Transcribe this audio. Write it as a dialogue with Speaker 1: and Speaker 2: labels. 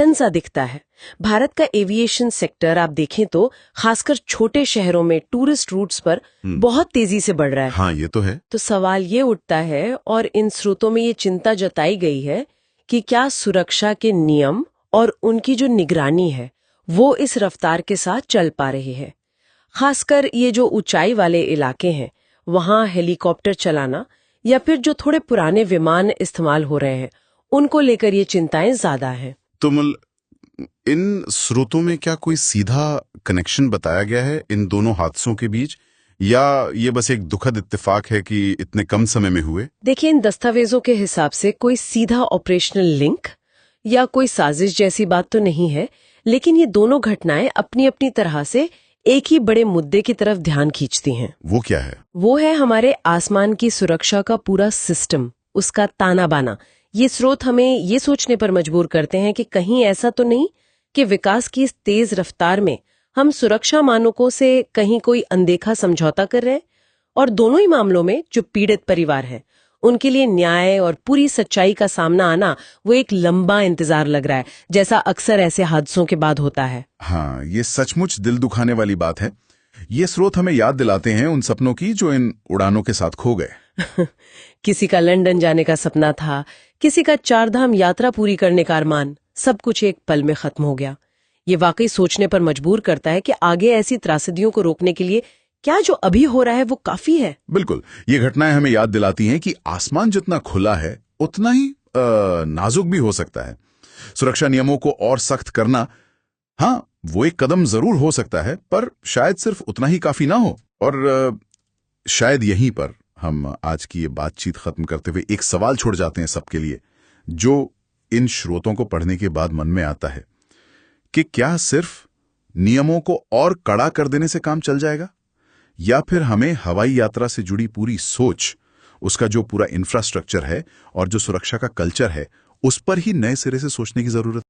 Speaker 1: Pattern सा दिखता है। भारत का एविएशन सेक्टर आप देखें तो खासकर छोटे शहरों में टूरिस्ट रूट्स पर बहुत तेजी से बढ़ रहा है।
Speaker 2: हाँ, ये तो है।
Speaker 1: तो सवाल ये उठता है और इन स्रोतों में ये चिंता जताई गई है कि क्या सुरक्षा के नियम और उनकी जो निगरानी है वो इस रफ्तार के साथ चल पा रही है। खासकर ये जो ऊंचाई वाले इलाके हैं वहां हेलीकॉप्टर चलाना या फिर जो थोड़े पुराने विमान इस्तेमाल हो रहे हैं उनको लेकर ये चिंताएं ज्यादा हैं।
Speaker 2: तो इन स्रोतों में क्या कोई सीधा कनेक्शन बताया गया है इन दोनों हादसों के बीच, या ये बस एक दुखद इत्तेफाक है कि इतने कम समय में हुए?
Speaker 1: देखिए, इन दस्तावेजों के हिसाब से कोई सीधा ऑपरेशनल लिंक या कोई साजिश जैसी बात तो नहीं है, लेकिन ये दोनों घटनाएं अपनी अपनी तरह से एक ही बड़े मुद्दे की तरफ ध्यान खींचती हैं।
Speaker 2: वो क्या है?
Speaker 1: वो है हमारे आसमान की सुरक्षा का पूरा सिस्टम, उसका ताना बाना। ये स्रोत हमें ये सोचने पर मजबूर करते हैं कि कहीं ऐसा तो नहीं कि विकास की इस तेज रफ्तार में हम सुरक्षा मानकों से कहीं कोई अनदेखा समझौता कर रहे हैं। और दोनों ही मामलों में जो पीड़ित परिवार है उनके लिए न्याय और पूरी सच्चाई का सामना आना वो एक लंबा इंतजार लग रहा है, जैसा अक्सर ऐसे हादसों के बाद होता है।
Speaker 2: हाँ, ये सचमुच दिल दुखाने वाली बात है। ये स्रोत हमें याद दिलाते हैं उन सपनों की जो इन उड़ानों के साथ खो गए।
Speaker 1: किसी का लंदन जाने का सपना था, किसी का 4 धाम यात्रा पूरी करने का अरमान, सब कुछ एक पल में खत्म हो गया। ये वाकई सोचने पर मजबूर करता है कि आगे ऐसी त्रासदियों को रोकने के लिए क्या जो अभी हो रहा है वो काफी है।
Speaker 2: बिल्कुल, ये घटनाएं हमें याद दिलाती हैं कि आसमान जितना खुला है उतना ही नाजुक भी हो सकता है। सुरक्षा नियमों को और सख्त करना, हाँ, वो एक कदम जरूर हो सकता है, पर शायद सिर्फ उतना ही काफी ना हो। और शायद यहीं पर हम आज की ये बातचीत खत्म करते हुए एक सवाल छोड़ जाते हैं सबके लिए, जो इन स्रोतों को पढ़ने के बाद मन में आता है कि क्या सिर्फ नियमों को और कड़ा कर देने से काम चल जाएगा, या फिर हमें हवाई यात्रा से जुड़ी पूरी सोच, उसका जो पूरा इंफ्रास्ट्रक्चर है और जो सुरक्षा का कल्चर है, उस पर ही नए सिरे से सोचने की जरूरत है।